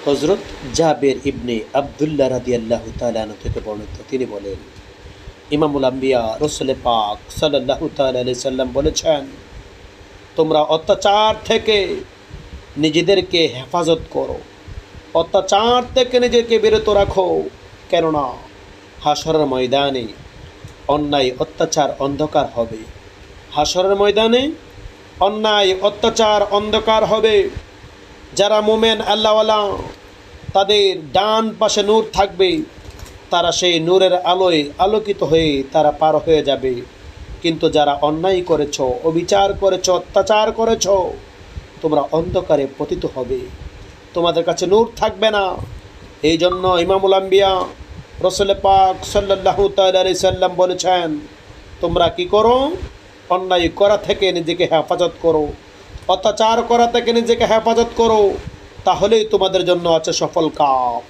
হজরত জাবের ইবনে আবদুল্লাহ রাদিয়াল্লাহু তাআলা আনহু থেকে বর্ণিত, তিনি বলেন, ইমামুল আম্বিয়া রসুল পাক সাল্লাল্লাহু তাআলা আলাইহি সাল্লাম বলেছেন, তোমরা অত্যাচার থেকে নিজেদেরকে হেফাজত করো, অত্যাচার থেকে নিজেকে বিরত রাখো, কেননা হাসরের ময়দানে অন্যায় অত্যাচার অন্ধকার হবে। হাসরের ময়দানে অন্যায় অত্যাচার অন্ধকার হবে। যারা মোমেন আল্লাহওয়ালা, তাদের ডান পাশে নূর থাকবে, তারা সেই নূরের আলোয় আলোকিত হয়ে তারা পার হয়ে যাবে। কিন্তু যারা অন্যায় করেছ, অবিচার করেছ, অত্যাচার করেছ, তোমরা অন্ধকারে পতিত হবে, তোমাদের কাছে নূর থাকবে না। এই জন্য ইমামুল আম্বিয়া রসুল পাক সাল্লাল্লাহু তাআলা আলাইহি সাল্লাম বলেছেন, তোমরা কি করো? অন্যায় করা থেকে নিজেকে হেফাজত করো, অত্যাচার করা থেকে নিজেকে হেফাজত করো, তাহলেই তোমাদের জন্য আছে সফল কাম।